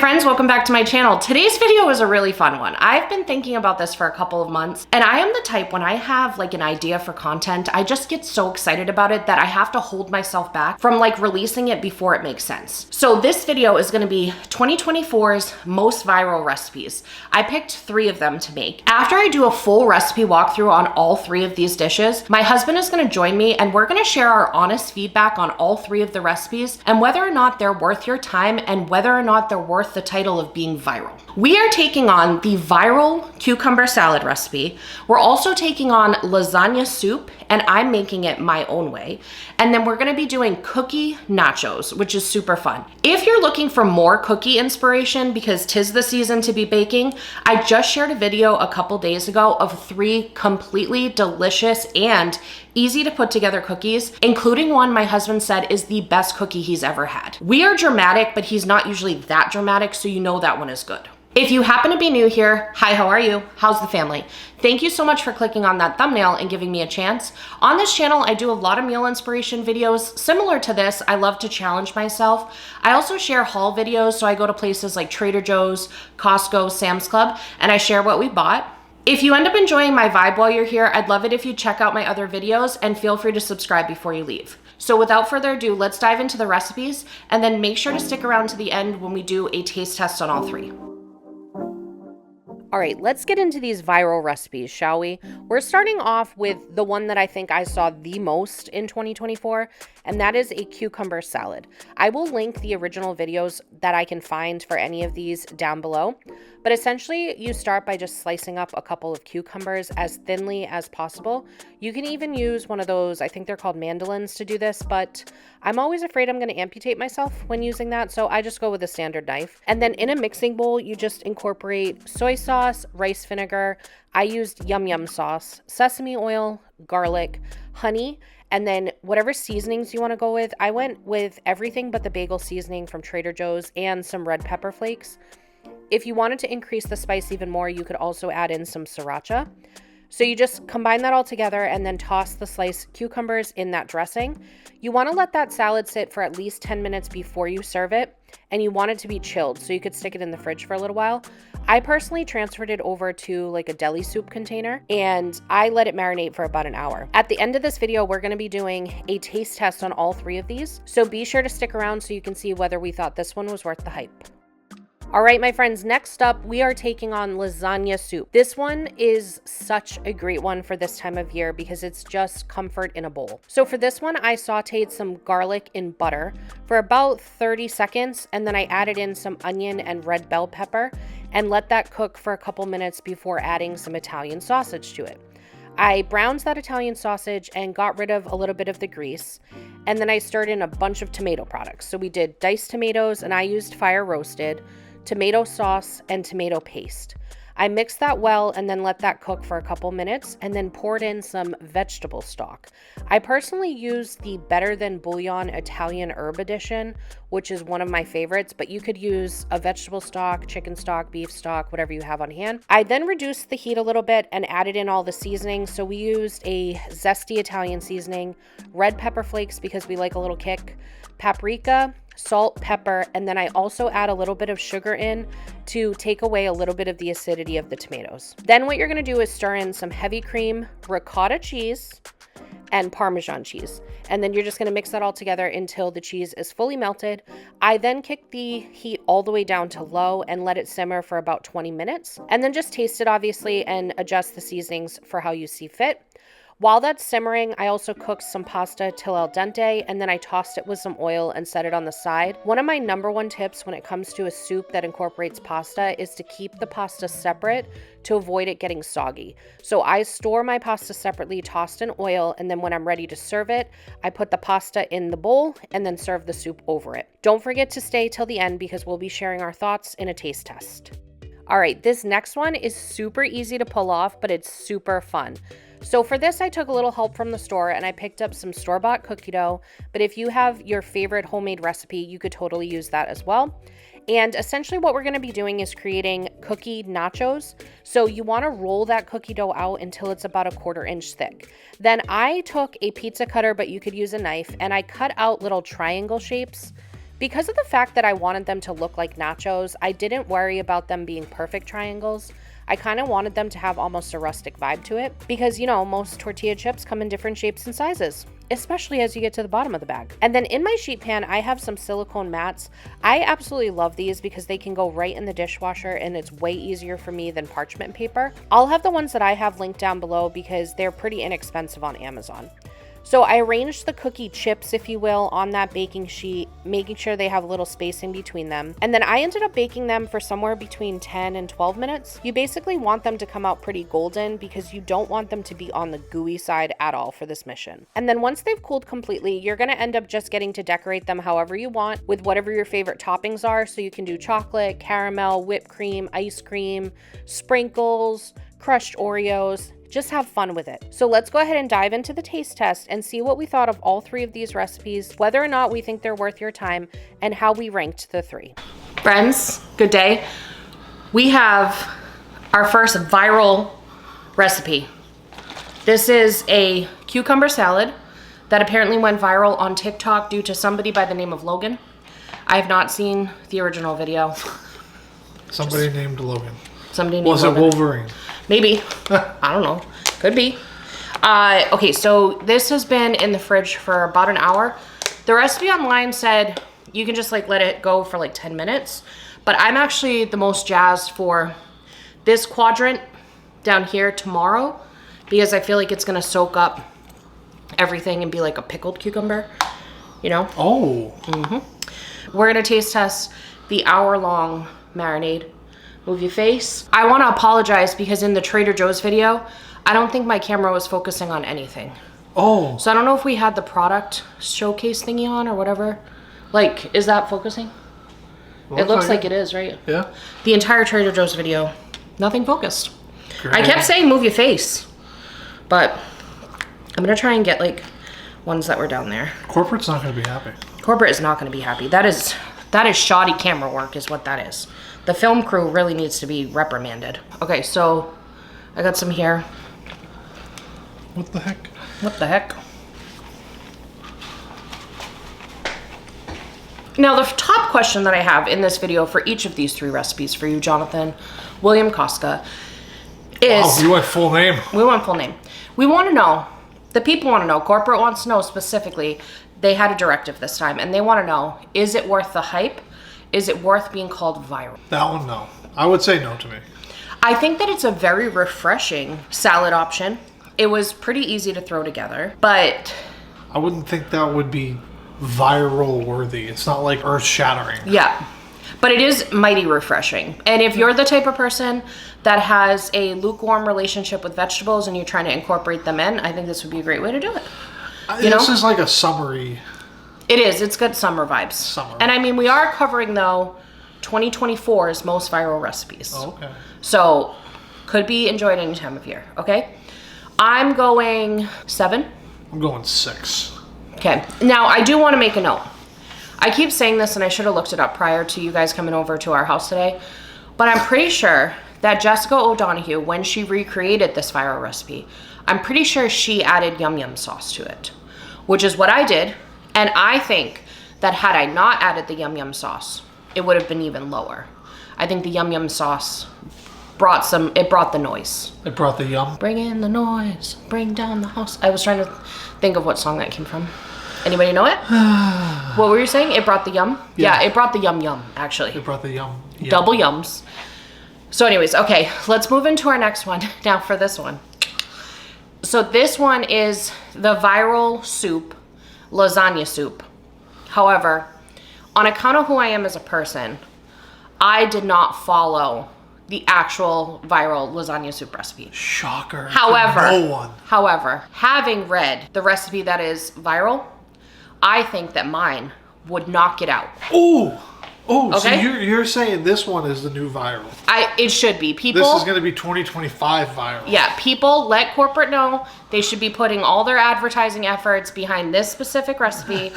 friends, welcome back to my channel. Today's video is a really fun one. I've been thinking about this for a couple of months, and I am the type when I have like an idea for content, I just get so excited about it that I have to hold myself back from like releasing it before it makes sense. So this video is gonna be 2024's most viral recipes. I picked 3 of them to make. After I do a full recipe walkthrough on all 3 of these dishes, my husband is gonna join me and we're gonna share our honest feedback on all 3 of the recipes and whether or not they're worth your time and whether or not they're worth the title of being viral. We are taking on the viral cucumber salad recipe. We're also taking on lasagna soup, and I'm making it my own way. And then we're gonna be doing cookie nachos, which is super fun. If you're looking for more cookie inspiration, because 'tis the season to be baking, I just shared a video a couple days ago of 3 completely delicious and easy to put together cookies, including one my husband said is the best cookie he's ever had. We are dramatic, but he's not usually that dramatic, so you know that one is good. If you happen to be new here, hi, how are you? How's the family? Thank you so much for clicking on that thumbnail and giving me a chance. On this channel, I do a lot of meal inspiration videos. Similar to this, I love to challenge myself. I also share haul videos, so I go to places like Trader Joe's, Costco, Sam's Club, and I share what we bought. If you end up enjoying my vibe while you're here, I'd love it if you check out my other videos and feel free to subscribe before you leave. So without further ado, let's dive into the recipes and then make sure to stick around to the end when we do a taste test on all 3. All right, let's get into these viral recipes, shall we? We're starting off with the one that I think I saw the most in 2024, and that is a cucumber salad. I will link the original videos that I can find for any of these down below. But essentially, you start by just slicing up a couple of cucumbers as thinly as possible. You can even use one of those, I think they're called mandolins to do this, but I'm always afraid I'm gonna amputate myself when using that, so I just go with a standard knife. And then in a mixing bowl, you just incorporate soy sauce, rice vinegar. I used yum yum sauce, sesame oil, garlic, honey, and then whatever seasonings you wanna go with. I went with everything but the bagel seasoning from Trader Joe's and some red pepper flakes. If you wanted to increase the spice even more, you could also add in some sriracha. So you just combine that all together and then toss the sliced cucumbers in that dressing. You want to let that salad sit for at least 10 minutes before you serve it, and you want it to be chilled so you could stick it in the fridge for a little while. I personally transferred it over to like a deli soup container and I let it marinate for about an hour. At the end of this video, we're going to be doing a taste test on all 3 of these. So be sure to stick around so you can see whether we thought this one was worth the hype. All right, my friends, next up, we are taking on lasagna soup. This one is such a great one for this time of year because it's just comfort in a bowl. So for this one, I sauteed some garlic in butter for about 30 seconds, and then I added in some onion and red bell pepper and let that cook for a couple minutes before adding some Italian sausage to it. I browned that Italian sausage and got rid of a little bit of the grease, and then I stirred in a bunch of tomato products. So we did diced tomatoes, and I used fire roasted, tomato sauce, and tomato paste. I mixed that well and then let that cook for a couple minutes and then poured in some vegetable stock. I personally use the Better Than Bouillon Italian Herb Edition, which is one of my favorites, but you could use a vegetable stock, chicken stock, beef stock, whatever you have on hand. I then reduced the heat a little bit and added in all the seasonings. So we used a zesty Italian seasoning, red pepper flakes because we like a little kick, paprika, salt, pepper, and then I also add a little bit of sugar in to take away a little bit of the acidity of the tomatoes. Then what you're gonna do is stir in some heavy cream, ricotta cheese, and Parmesan cheese. And then you're just gonna mix that all together until the cheese is fully melted. I then kick the heat all the way down to low and let it simmer for about 20 minutes. And then just taste it, obviously, and adjust the seasonings for how you see fit. While that's simmering, I also cooked some pasta till al dente, and then I tossed it with some oil and set it on the side. One of my #1 tips when it comes to a soup that incorporates pasta is to keep the pasta separate to avoid it getting soggy. So I store my pasta separately, tossed in oil, and then when I'm ready to serve it, I put the pasta in the bowl and then serve the soup over it. Don't forget to stay till the end because we'll be sharing our thoughts in a taste test. All right, this next one is super easy to pull off, but it's super fun. So for this, I took a little help from the store and I picked up some store-bought cookie dough, but if you have your favorite homemade recipe, you could totally use that as well. And essentially what we're gonna be doing is creating cookie nachos. So you wanna roll that cookie dough out until it's about 1/4 inch thick. Then I took a pizza cutter, but you could use a knife, and I cut out little triangle shapes Because of the fact that I wanted them to look like nachos, I didn't worry about them being perfect triangles. I kind of wanted them to have almost a rustic vibe to it because, you know, most tortilla chips come in different shapes and sizes, especially as you get to the bottom of the bag. And then in my sheet pan, I have some silicone mats. I absolutely love these because they can go right in the dishwasher and it's way easier for me than parchment paper. I'll have the ones that I have linked down below because they're pretty inexpensive on Amazon. So I arranged the cookie chips, if you will, on that baking sheet, making sure they have a little spacing between them. And then I ended up baking them for somewhere between 10 and 12 minutes. You basically want them to come out pretty golden because you don't want them to be on the gooey side at all for this mission. And then once they've cooled completely, you're gonna end up just getting to decorate them however you want with whatever your favorite toppings are. So you can do chocolate, caramel, whipped cream, ice cream, sprinkles, crushed Oreos. Just have fun with it. So let's go ahead and dive into the taste test and see what we thought of all three of these recipes, whether or not we think they're worth your time, and how we ranked the three. Friends, good day. We have our first viral recipe. This is a cucumber salad that apparently went viral on TikTok due to somebody by the name of Logan. I have not seen the original video. Somebody named Logan. Somebody named Was Logan. it Wolverine? Maybe. I don't know. Could be. Okay, so this has been in the fridge for about an hour. The recipe online said you can just like let it go for like 10 minutes. But I'm actually the most jazzed for this quadrant down here tomorrow because I feel like it's going to soak up everything and be like a pickled cucumber, you know? Oh. We're going to taste test the hour-long marinade. Move your face. I want to apologize because in the Trader Joe's video, I don't think my camera was focusing on anything. Oh. So I don't know if we had the product showcase thingy on or whatever. Like, is that focusing? It looks like it is, right? Yeah. The entire Trader Joe's video, nothing focused. Great. I kept saying move your face, but I'm going to try and get like ones that were down there. Corporate's not going to be happy. Corporate is not going to be happy. That is shoddy camera work is what that is. The film crew really needs to be reprimanded. Okay, so I got some here. What the heck? What the heck? Now, the top question that I have in this video for each of these three recipes for you, Jonathan, William Koska, is... Oh, you went full name. We want full name. We want to know, the people want to know, corporate wants to know specifically, they had a directive this time, and they want to know, is it worth the hype? Is it worth being called viral? That one, no. I would say no to me. I think that it's a very refreshing salad option. It was pretty easy to throw together, but... I wouldn't think that would be viral worthy. It's not like earth shattering. Yeah, but it is mighty refreshing. And if you're the type of person that has a lukewarm relationship with vegetables and you're trying to incorporate them in, I think this would be a great way to do it. This is like a summery... It is. It's good summer vibes. Summer. And I mean, we are covering, though, 2024's most viral recipes. Oh, okay. So, could be enjoyed any time of year, okay? I'm going 7. I'm going 6. Okay. Now, I do want to make a note. I keep saying this, and I should have looked it up prior to you guys coming over to our house today, but I'm pretty sure that Jessica O'Donoghue, when she recreated this viral recipe, I'm pretty sure she added yum yum sauce to it, which is what I did. And I think that had I not added the yum yum sauce, it would have been even lower. I think the yum yum sauce brought the noise. It brought the yum. Bring in the noise, bring down the house. I was trying to think of what song that came from. Anybody know it? What were you saying? It brought the yum? Yeah, it brought the yum yum, actually. It brought the yum. Double yums. So anyways, okay, let's move into our next one now for this one. So this one is the viral soup, lasagna soup. However, on account of who I am as a person, I did not follow the actual viral lasagna soup recipe. Shocker. However, no one. However, having read the recipe that is viral, I think that mine would knock it out. Ooh. Oh, okay? So you're saying this one is the new viral. It should be. People. This is going to be 2025 viral. Yeah, people let corporate know they should be putting all their advertising efforts behind this specific recipe.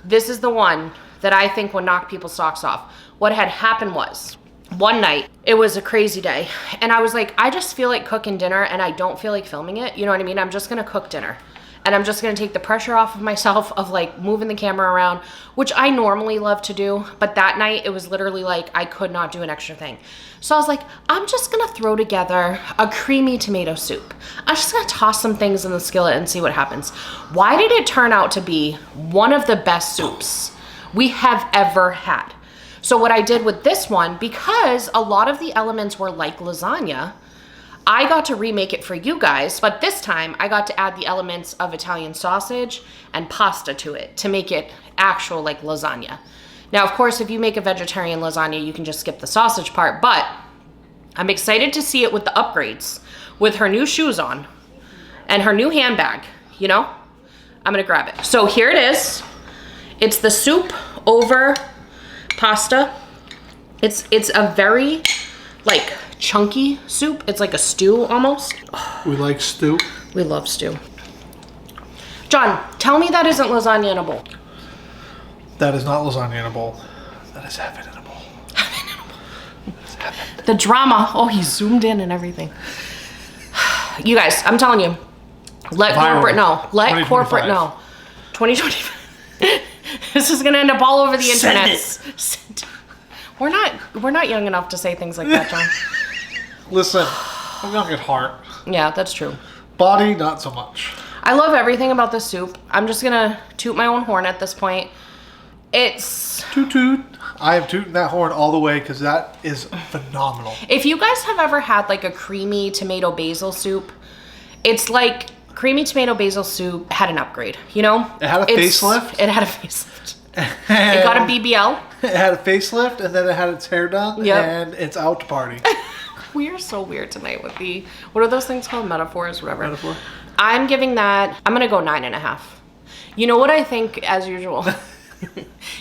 This is the one that I think would knock people's socks off. What had happened was, one night, it was a crazy day, and I was like, I just feel like cooking dinner, and I don't feel like filming it. You know what I mean? I'm just going to cook dinner. And I'm just gonna take the pressure off of myself of like moving the camera around, which I normally love to do. But that night it was literally like I could not do an extra thing. So I was like, I'm just gonna throw together a creamy tomato soup. I'm just gonna toss some things in the skillet and see what happens. Why did it turn out to be one of the best soups we have ever had? So what I did with this one, because a lot of the elements were like lasagna, I got to remake it for you guys, but this time I got to add the elements of Italian sausage and pasta to it to make it actual like lasagna. Now, of course, if you make a vegetarian lasagna, you can just skip the sausage part, but I'm excited to see it with the upgrades, with her new shoes on and her new handbag, you know? I'm gonna grab it. So here it is. It's the soup over pasta. It's a very like chunky soup. It's like a stew almost. We like stew. We love stew. John, tell me that isn't lasagna in a bowl. That is not lasagna in a bowl. That is heaven in a bowl. The drama. Oh, he zoomed in and everything. You guys, I'm telling you, let Viral. corporate know. Let corporate know. 2025. This is gonna end up all over the internet. We're not young enough to say things like that, John. Listen, I'm young at heart. Yeah, that's true. Body, not so much. I love everything about this soup. I'm just gonna toot my own horn at this point. It's... Toot toot. I am tooting that horn all the way because that is phenomenal. If you guys have ever had like a creamy tomato basil soup, it's like creamy tomato basil soup had an upgrade, you know? It had a facelift? It had a facelift. It got a BBL. It had a facelift and then it had its hair done. Yep. And it's out to party. We are so weird tonight with the, what are those things called? Metaphors, whatever. Metaphor. I'm giving that, I'm gonna go 9.5. You know what I think, as usual?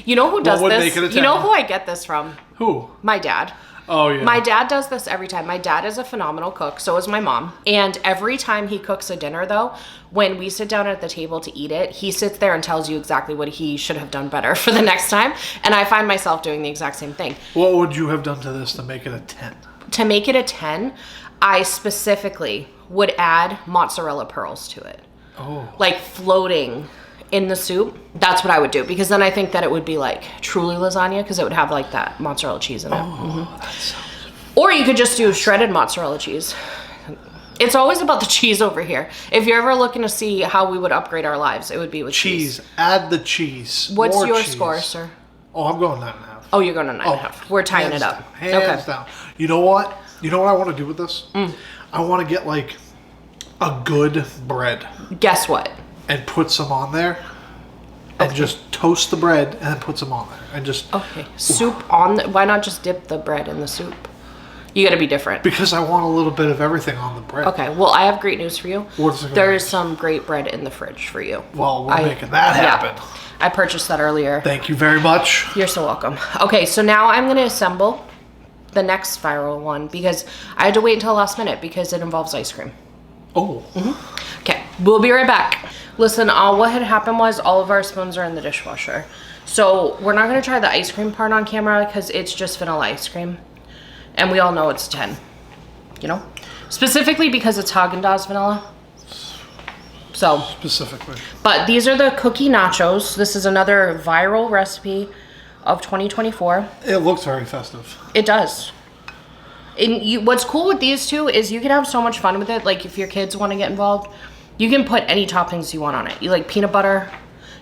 You know who does What would this? make it a 10? You know who I get this from? Who? My dad. Oh, yeah. My dad does this every time. My dad is a phenomenal cook. So is my mom. And every time he cooks a dinner, though, when we sit down at the table to eat it, he sits there and tells you exactly what he should have done better for the next time. And I find myself doing the exact same thing. What would you have done to this to make it a 10? To make it a 10, I specifically would add mozzarella pearls to it. Oh. Like floating in the soup. That's what I would do, because then I think that it would be like truly lasagna, because it would have like that mozzarella cheese in it. That sounds... Or you could just do shredded mozzarella cheese. It's always about the cheese over here. If you're ever looking to see how we would upgrade our lives, it would be with cheese. Add the cheese. What's More your cheese. score, sir? Oh, I'm going 9.5. Oh, you're going to 9.5. We're tying it up. Hands down. You know what? You know what I want to do with this? I want to get like a good bread. Guess what? And put some on there. And just toast the bread and then put some on there. And just... Okay. Soup on the... Why not just dip the bread in the soup? You got to be different. Because I want a little bit of everything on the bread. Okay. Well, I have great news for you. What's it? There is some great bread in the fridge for you. Well, we're making that happen. Yeah, I purchased that earlier. Thank you very much. You're so welcome. Okay, so now I'm going to assemble the next viral one, because I had to wait until last minute because it involves ice cream. Oh. Okay, we'll be right back. Listen, what had happened was all of our spoons are in the dishwasher. So we're not going to try the ice cream part on camera because it's just vanilla ice cream. And we all know it's 10, you know? Specifically because it's Haagen-Dazs vanilla. So. Specifically. But these are the cookie nachos. This is another viral recipe of 2024. it looks very festive. It does. And what's cool with these two is you can have so much fun with it. Like if your kids want to get involved, you can put any toppings you want on it. You like peanut butter,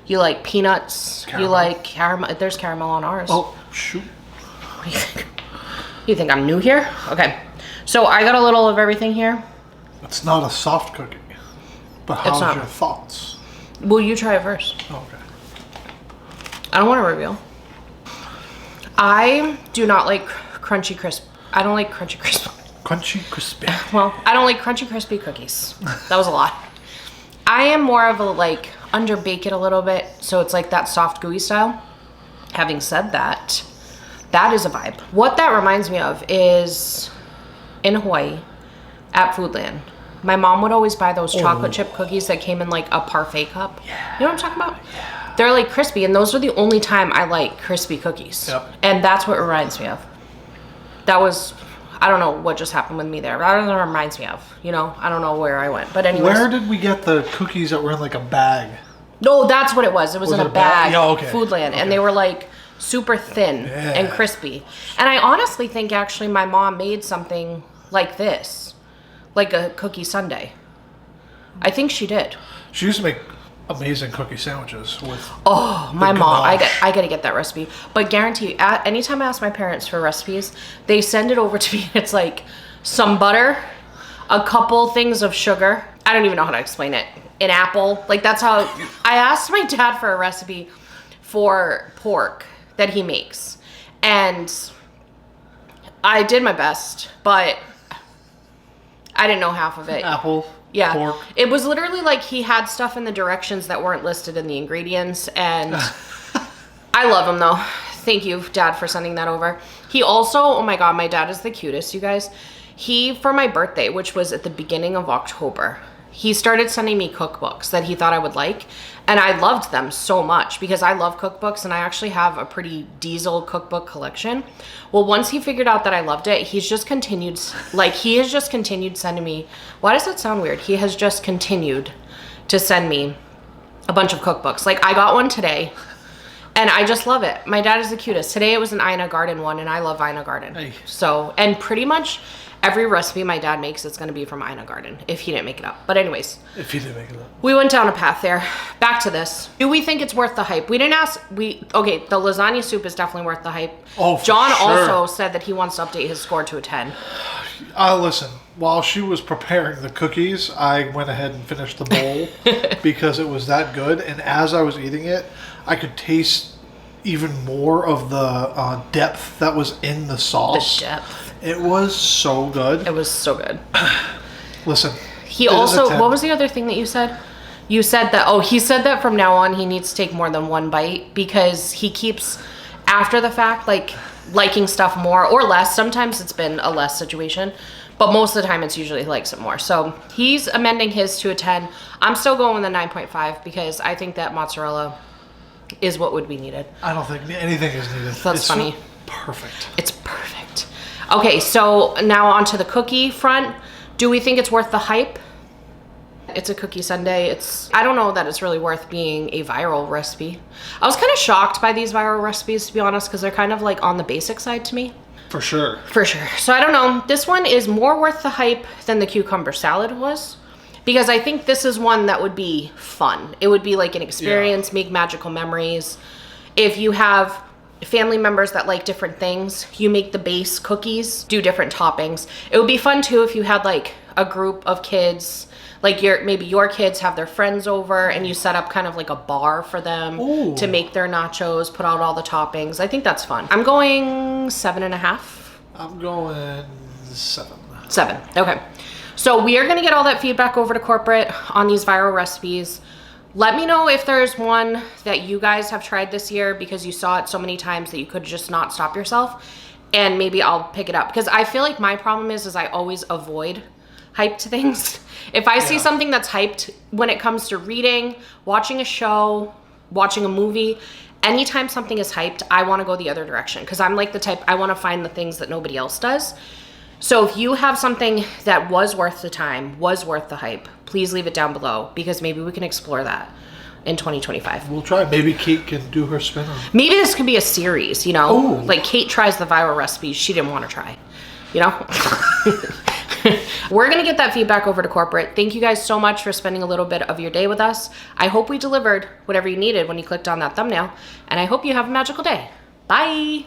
you like peanuts, caramel. You like caramel. There's caramel on ours. Oh, shoot. What do you think? You think I'm new here? Okay. So I got a little of everything here. It's not a soft cookie. But how's your thoughts? Well, you try it first. Okay. I don't want to reveal. I do not like crunchy crisp. I don't like crunchy crisp. Crunchy crispy. Well, I don't like crunchy crispy cookies. That was a lot. I am more of a like under bake it a little bit, so it's like that soft gooey style. Having said that, that is a vibe. What that reminds me of is in Hawaii at Foodland. My mom would always buy those chocolate chip cookies that came in like a parfait cup. Yeah. You know what I'm talking about? Yeah. They're like crispy, and those are the only time I like crispy cookies. Yep. And that's what it reminds me of. That was I don't know what just happened with me there. That reminds me of, you know, I don't know where I went. But anyways. Where did we get the cookies that were in like a bag? No, that's what it was. It was in a bag. Yeah, okay. Foodland. Okay. And they were like super thin and crispy. And I honestly think actually my mom made something like this, like a cookie sundae. I think she did. She used to make amazing cookie sandwiches with my mom. ganache. I gotta get that recipe. But guarantee you, anytime I ask my parents for recipes, they send it over to me. It's like some butter, a couple things of sugar. I don't even know how to explain it. An apple. Like that's how I asked my dad for a recipe for pork that he makes. And I did my best, but I didn't know half of it. Apple. Yeah. Pork. It was literally like he had stuff in the directions that weren't listed in the ingredients. And I love him though. Thank you, Dad, for sending that over. He also, oh my God, my dad is the cutest, you guys. He, for my birthday, which was at the beginning of October, he started sending me cookbooks that he thought I would like. And I loved them so much because I love cookbooks and I actually have a pretty diesel cookbook collection. Well, once he figured out that I loved it, he has just continued sending me, why does that sound weird? He has just continued to send me a bunch of cookbooks. Like I got one today and I just love it. My dad is the cutest. Today it was an Ina Garden one and I love Ina Garden. Hey. So, and pretty much every recipe my dad makes, it's going to be from Ina Garden if he didn't make it up. But anyways. If he didn't make it up. We went down a path there. Back to this. Do we think it's worth the hype? We didn't ask, okay, the lasagna soup is definitely worth the hype. Oh, for John sure. also said that he wants to update his score to a 10. Listen, while she was preparing the cookies, I went ahead and finished the bowl because it was that good. And as I was eating it, I could taste even more of the depth that was in the sauce. The depth. It was so good. It was so good. Listen. He also, what was the other thing that you said? You said that, he said that from now on he needs to take more than one bite because he keeps, after the fact, like liking stuff more or less. Sometimes it's been a less situation, but most of the time it's usually he likes it more. So he's amending his to a 10. I'm still going with a 9.5 because I think that mozzarella is what would be needed. I don't think anything is needed. That's funny. Perfect. It's perfect. Okay, so now on to the cookie front. Do we think it's worth the hype? It's a cookie sundae. I don't know that it's really worth being a viral recipe. I was kind of shocked by these viral recipes, to be honest, because they're kind of like on the basic side to me. For sure. For sure. So I don't know. This one is more worth the hype than the cucumber salad was. Because I think this is one that would be fun. It would be like an experience, make magical memories. If you have family members that like different things, you make the base cookies, do different toppings. It would be fun too if you had like a group of kids, like maybe your kids have their friends over and you set up kind of like a bar for them to make their nachos, put out all the toppings. I think that's fun. I'm going 7.5. I'm going 7. 7, okay. So we are gonna get all that feedback over to corporate on these viral recipes. Let me know if there's one that you guys have tried this year because you saw it so many times that you could just not stop yourself, and maybe I'll pick it up. Because I feel like my problem is I always avoid hyped things. If I see something that's hyped when it comes to reading, watching a show, watching a movie, anytime something is hyped, I wanna go the other direction because I'm like the type, I wanna find the things that nobody else does. So if you have something that was worth the time, was worth the hype, please leave it down below because maybe we can explore that in 2025. We'll try. Maybe Kate can do her spin on. Maybe this could be a series, you know? Ooh. Like Kate tries the viral recipes she didn't want to try, you know? We're going to get that feedback over to corporate. Thank you guys so much for spending a little bit of your day with us. I hope we delivered whatever you needed when you clicked on that thumbnail, and I hope you have a magical day. Bye.